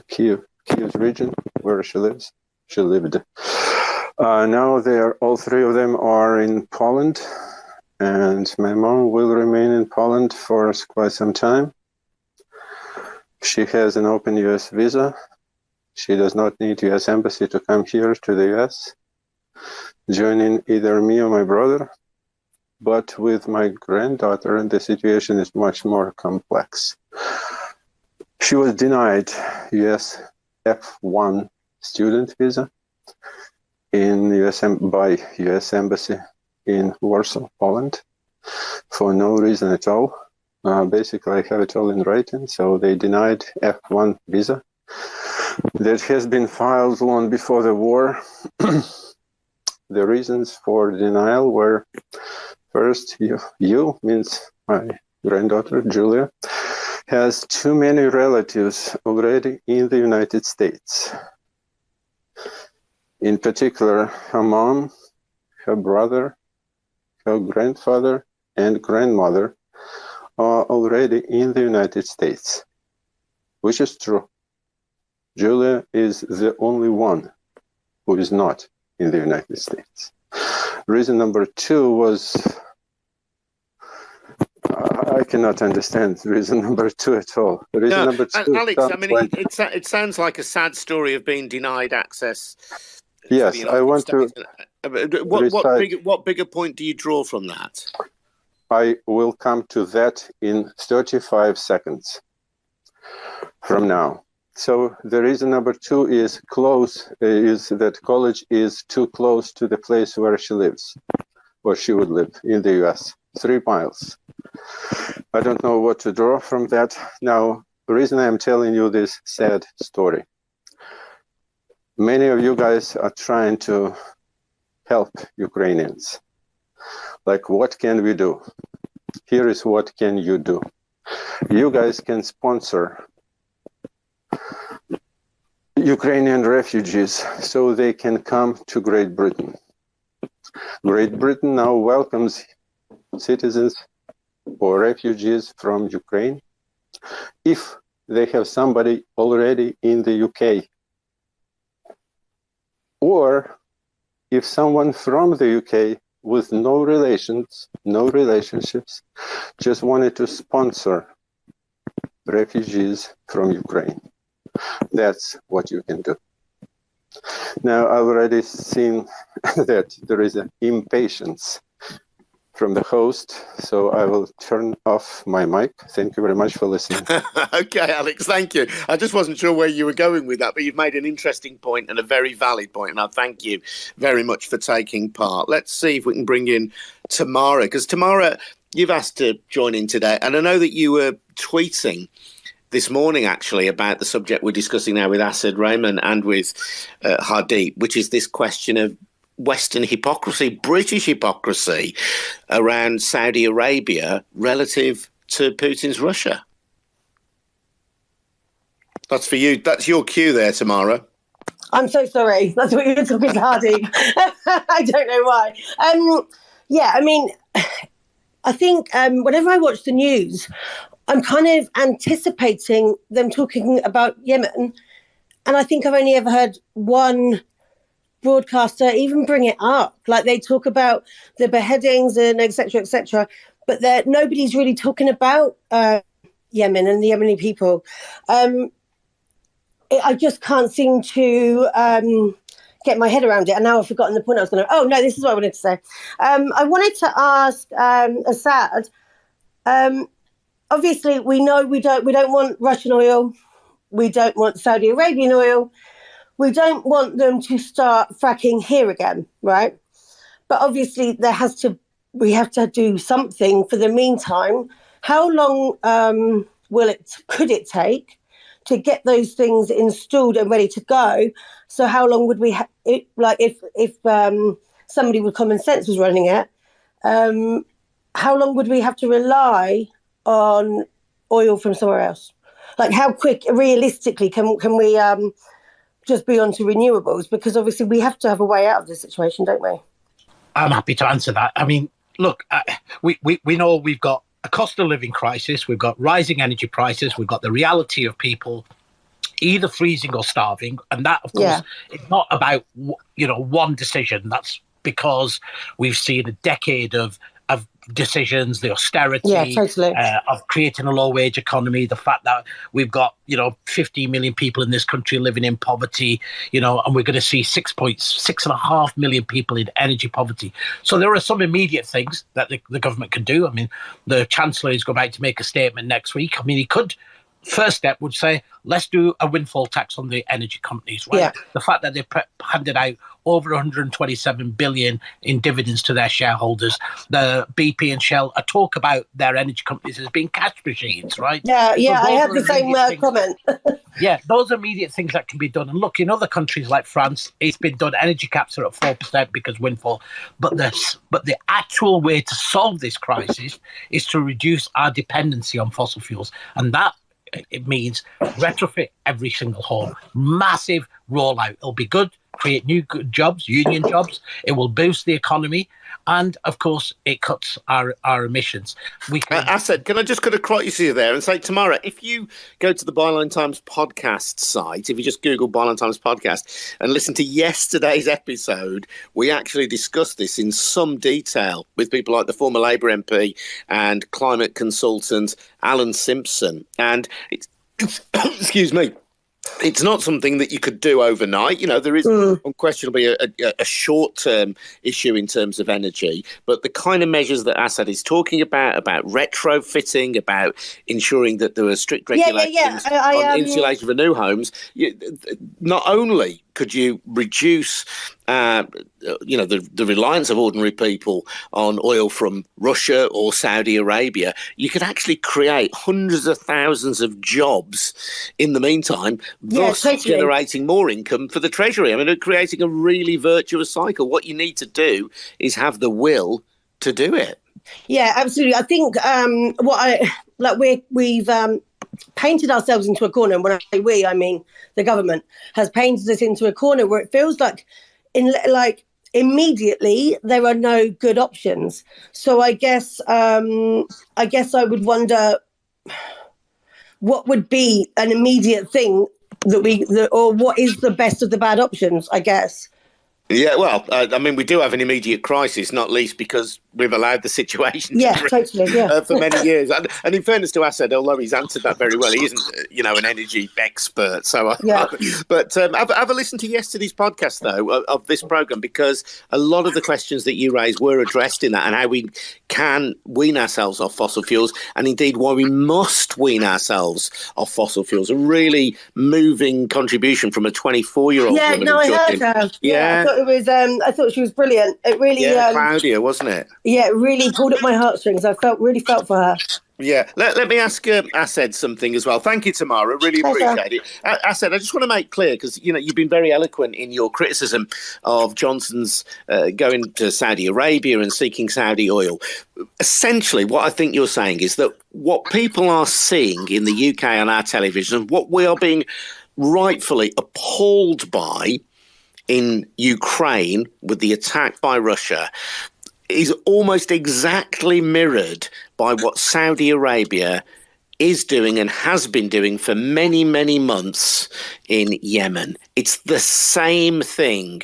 Kiev's region where she lives. She lived. Now all three of them are in Poland, and my mom will remain in Poland for quite some time. She has an open US visa. She does not need US embassy to come here to the US, joining either me or my brother. But with my granddaughter, the situation is much more complex. She was denied US F1 student visa by US Embassy in Warsaw, Poland, for no reason at all. Basically, I have it all in writing. So they denied F1 visa that has been filed long before the war. The reasons for denial were, first, you means my granddaughter, Julia, has too many relatives already in the United States. In particular, her mom, her brother, her grandfather, and grandmother are already in the United States, which is true. Julia is the only one who is not in the United States. Reason number two was, I cannot understand reason number two at all. Reason number two, Alex, I mean, it sounds like a sad story of being denied access. Yes, I want to. What bigger point do you draw from that? I will come to that in 35 seconds from now. So the reason number two is that college is too close to the place where she lives, or she would live in the US, 3 miles. I don't know what to draw from that. Now, the reason I'm telling you this sad story, many of you guys are trying to help Ukrainians. Like, what can we do? Here is what can you do. You guys can sponsor Ukrainian refugees so they can come to Great Britain. Great Britain now welcomes citizens or refugees from Ukraine if they have somebody already in the UK, or if someone from the UK with no relationships, just wanted to sponsor refugees from Ukraine. That's what you can do. Now, I've already seen that there is an impatience from the host, so I will turn off my mic. Thank you very much for listening. Okay, Alex, thank you. I just wasn't sure where you were going with that, but you've made an interesting point and a very valid point, and I thank you very much for taking part. Let's see if we can bring in Tamara, because Tamara, you've asked to join in today, and I know that you were tweeting this morning, actually, about the subject we're discussing now with Asad Rehman and with Hardeep, which is this question of Western hypocrisy, British hypocrisy around Saudi Arabia relative to Putin's Russia. That's for you. That's your cue there, Tamara. I'm so sorry. That's what you were talking to Hardeep. I don't know why. Yeah, I mean, I think whenever I watch the news, I'm kind of anticipating them talking about Yemen. And I think I've only ever heard one broadcaster even bring it up. Like, they talk about the beheadings and et cetera, but nobody's really talking about Yemen and the Yemeni people. I just can't seem to get my head around it. And now I've forgotten the point I was going to. Oh, no, this is what I wanted to say. I wanted to ask Asad, obviously, we know we don't want Russian oil. We don't want Saudi Arabian oil. We don't want them to start fracking here again, right? But obviously, we have to do something for the meantime. How long could it take to get those things installed and ready to go. So how long would we if somebody with common sense was running it, how long would we have to rely on oil from somewhere else? Like, how quick, realistically, can we just be onto renewables? Because obviously we have to have a way out of this situation, don't we? I'm happy to answer that. I mean, look, we know we've got a cost of living crisis, we've got rising energy prices, we've got the reality of people either freezing or starving, and that, of course, is not about one decision. That's because we've seen a decade of decisions, the austerity, of creating a low-wage economy, the fact that we've got 15 million people in this country living in poverty, and we're going to see 6.5 million people in energy poverty. So there are some immediate things that the government can do. I mean, the Chancellor is going to make a statement next week. I mean, he could. First step would say, let's do a windfall tax on the energy companies, right? Yeah. The fact that they've handed out over 127 billion in dividends to their shareholders. The BP and Shell talk about their energy companies as being cash machines, right? Yeah, I have the same comment. Yeah, those immediate things that can be done. And look, in other countries like France, it's been done. Energy caps are at 4% because windfall. But the actual way to solve this crisis is to reduce our dependency on fossil fuels. And that, it means retrofit every single home. Massive rollout. It'll be good, create new good jobs, union jobs. It will boost the economy. And, of course, it cuts our emissions. Asad, can I just cut across you there and say, Tamara, if you go to the Byline Times podcast site, if you just Google Byline Times podcast and listen to yesterday's episode, we actually discussed this in some detail with people like the former Labour MP and climate consultant Alan Simpson. And it's excuse me. It's not something that you could do overnight. There is unquestionably a short-term issue in terms of energy, but the kind of measures that Asad is talking about retrofitting, about ensuring that there are strict regulations on insulation for new homes, not only could you reduce the reliance of ordinary people on oil from Russia or Saudi Arabia, you could actually create hundreds of thousands of jobs in the meantime, thus generating more income for the Treasury. I mean, creating a really virtuous cycle. What you need to do is have the will to do it. Yeah, absolutely. I think we've painted ourselves into a corner, and when I say we, I mean the government has painted us into a corner where it feels like immediately there are no good options. So I guess I would wonder what would be an immediate thing or what is the best of the bad options, I guess. Yeah, well, I mean, we do have an immediate crisis, not least because we've allowed the situation for many years. And in fairness to Asad, although he's answered that very well, he isn't, an energy expert. So, but have a listen to yesterday's podcast, though, of this programme, because a lot of the questions that you raised were addressed in that, and how we can wean ourselves off fossil fuels, and indeed why we must wean ourselves off fossil fuels. A really moving contribution from a 24-year-old woman. Yeah, no, I heard her. Yeah. I thought she was brilliant. It really, Claudia, wasn't it? Yeah, it really pulled at my heartstrings. I really felt for her. Yeah, let me ask Asad something as well. Thank you, Tamara. Really appreciate it. Asad, I just want to make clear, because you've been very eloquent in your criticism of Johnson's going to Saudi Arabia and seeking Saudi oil. Essentially, what I think you're saying is that what people are seeing in the UK on our television, what we are being rightfully appalled by in Ukraine with the attack by Russia, is almost exactly mirrored by what Saudi Arabia is doing and has been doing for many, many months in Yemen. It's the same thing,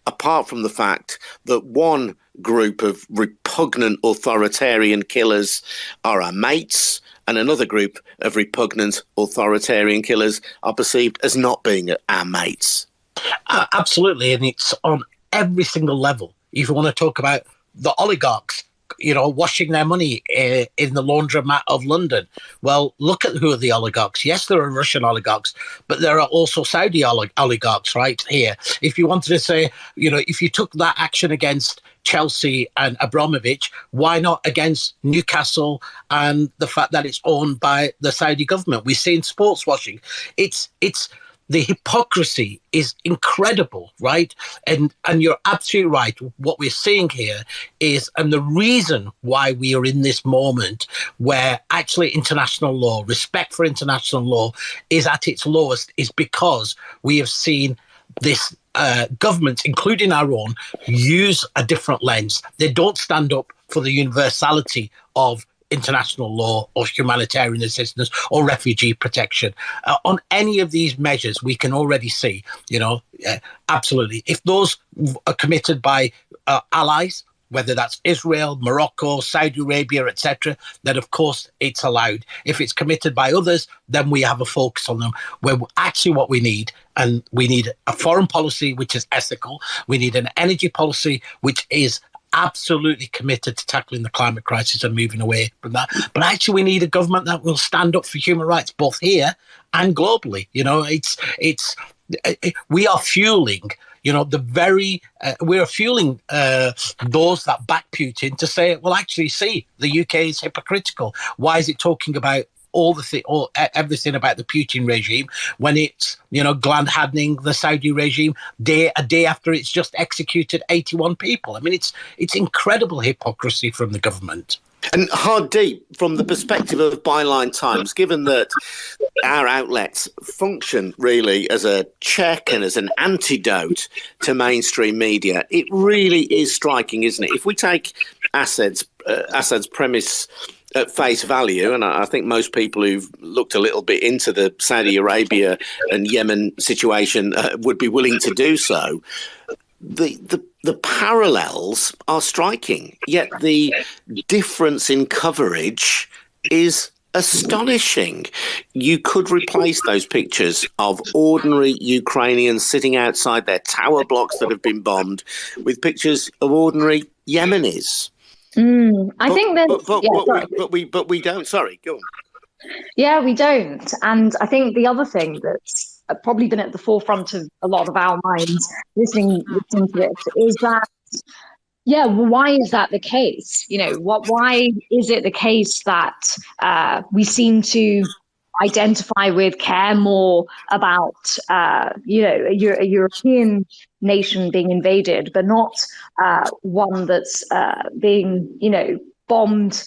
apart from the fact that one group of repugnant authoritarian killers are our mates, and another group of repugnant authoritarian killers are perceived as not being our mates. Absolutely, and it's on every single level. If you want to talk about the oligarchs, washing their money in the laundromat of London. Well, look at who are the oligarchs. Yes, there are Russian oligarchs, but there are also Saudi oligarchs right here. If you wanted to say, if you took that action against Chelsea and Abramovich, why not against Newcastle and the fact that it's owned by the Saudi government? We're seeing sports washing. It's the hypocrisy is incredible, right? And you're absolutely right. What we're seeing here is, and the reason why we are in this moment where actually international law, respect for international law is at its lowest, is because we have seen this government, including our own, use a different lens. They don't stand up for the universality of international law or humanitarian assistance or refugee protection. On any of these measures, we can already see, absolutely. If those are committed by allies, whether that's Israel, Morocco, Saudi Arabia, etc., then of course it's allowed. If it's committed by others, then we have a focus on them. Where actually what we need, and we need a foreign policy which is ethical, we need an energy policy which is absolutely committed to tackling the climate crisis and moving away from that. But actually we need a government that will stand up for human rights, both here and globally. We are fueling we are fueling those that back Putin to say, well, actually, see, the UK is hypocritical. Why is it talking about everything about the Putin regime when it's, glad handing the Saudi regime a day after it's just executed 81 people? I mean, it's incredible hypocrisy from the government. And Hardeep, from the perspective of Byline Times, given that our outlets function really as a check and as an antidote to mainstream media, it really is striking, isn't it? If we take Assad's premise at face value, and I think most people who've looked a little bit into the Saudi Arabia and Yemen situation would be willing to do so, the parallels are striking, yet the difference in coverage is astonishing. You could replace those pictures of ordinary Ukrainians sitting outside their tower blocks that have been bombed with pictures of ordinary Yemenis. I think that, but we don't. Sorry, go on. Yeah, we don't. And I think the other thing that's probably been at the forefront of a lot of our minds listening to this is that, why is that the case? Why is it the case that we seem to identify with, care more about, a European nation being invaded, but not one that's being, bombed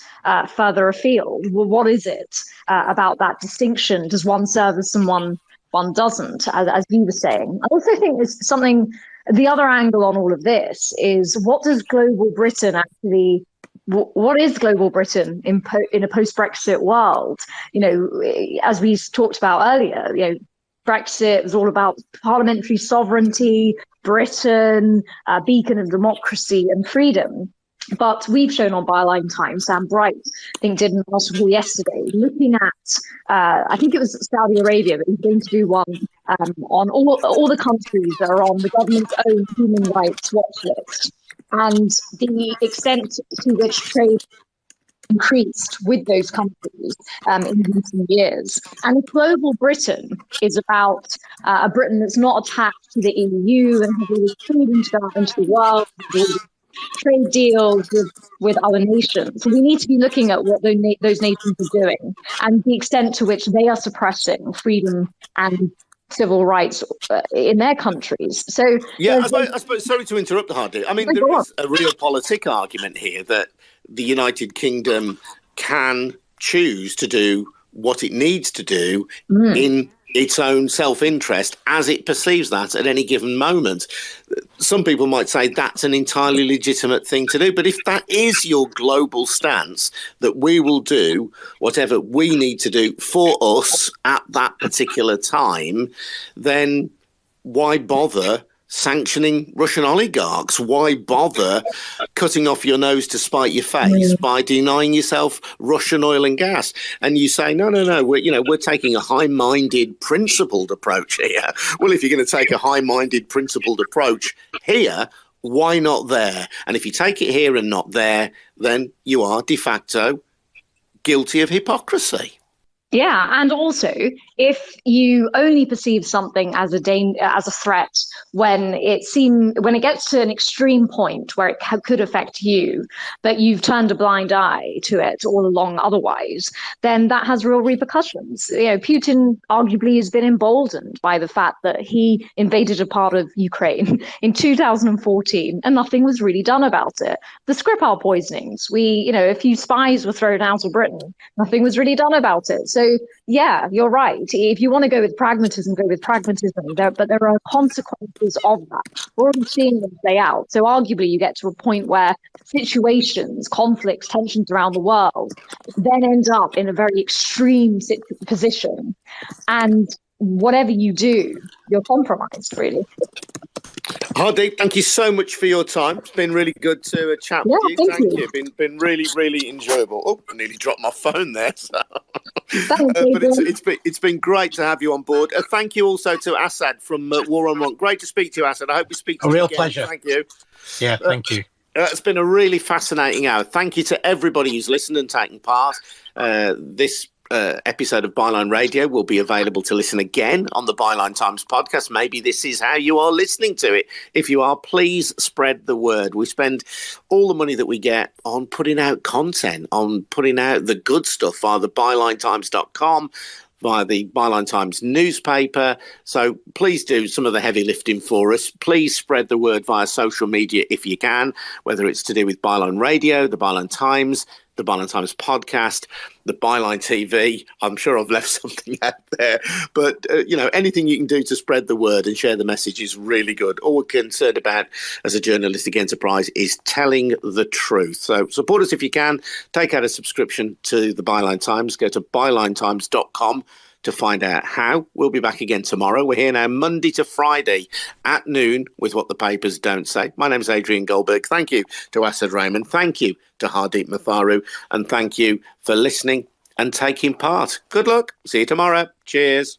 further afield? Well, what is it about that distinction? Does one serve as someone one doesn't, as you were saying? I also think there's something, the other angle on all of this is, what does global Britain actually, what is global Britain in a post-Brexit world? As we talked about earlier, Brexit was all about parliamentary sovereignty, Britain, a beacon of democracy and freedom. But we've shown on Byline Times, Sam Bright, I think, did an article yesterday looking at, I think it was Saudi Arabia, but he's going to do one on all the countries that are on the government's own human rights watch list, and the extent to which trade increased with those countries in recent years. And global Britain is about a Britain that's not attached to the EU and has all this freedom to go out into the world, trade deals with other nations. So we need to be looking at what those nations are doing and the extent to which they are suppressing freedom and civil rights in their countries. So I suppose, sorry to interrupt, Hardy. I mean, there is a realpolitik argument here that the United Kingdom can choose to do what it needs to do in its own self-interest as it perceives that at any given moment. Some people might say that's an entirely legitimate thing to do, but if that is your global stance, that we will do whatever we need to do for us at that particular time, then why bother sanctioning Russian oligarchs? Why bother cutting off your nose to spite your face by denying yourself Russian oil and gas? And you say, no, we're taking a high-minded, principled approach here. Well, if you're going to take a high-minded, principled approach here, why not there? And if you take it here and not there, then you are de facto guilty of hypocrisy. Yeah, and also if you only perceive something as as a threat when it gets to an extreme point where it could affect you, but you've turned a blind eye to it all along otherwise, then that has real repercussions. Putin arguably has been emboldened by the fact that he invaded a part of Ukraine in 2014 and nothing was really done about it. The Skripal poisonings, a few spies were thrown out of Britain, nothing was really done about it. So, yeah, you're right. If you want to go with pragmatism, go with pragmatism. But there are consequences of that. We're already seeing them play out. So arguably you get to a point where situations, conflicts, tensions around the world then end up in a very extreme position. And whatever you do, you're compromised, really. Hardeep, thank you so much for your time. It's been really good to chat with you. Thank you. Been really, really enjoyable. Oh, I nearly dropped my phone there. So. Thank but it's been great to have you on board. Thank you also to Asad from War on Want. Great to speak to you, Asad. I hope we speak to you again. A real pleasure. Thank you. Yeah, thank you. It's been a really fascinating hour. Thank you to everybody who's listened and taken part. This episode of Byline Radio will be available to listen again on the Byline Times podcast. Maybe this is how you are listening to it. If you are, please spread the word. We spend all the money that we get on putting out content, on putting out the good stuff via the bylinetimes.com, via the Byline Times newspaper. So please do some of the heavy lifting for us. Please spread the word via social media if you can, whether it's to do with Byline Radio, the Byline Times, the Byline Times podcast, the Byline TV. I'm sure I've left something out there. But, anything you can do to spread the word and share the message is really good. All we're concerned about as a journalistic enterprise is telling the truth. So support us if you can. Take out a subscription to the Byline Times. Go to bylinetimes.com to find out how. We'll be back again tomorrow. We're here now Monday to Friday at noon with What the Papers Don't Say. My name's Adrian Goldberg. Thank you to Asad Rehman. Thank you to Hardeep Matharu. And thank you for listening and taking part. Good luck. See you tomorrow. Cheers.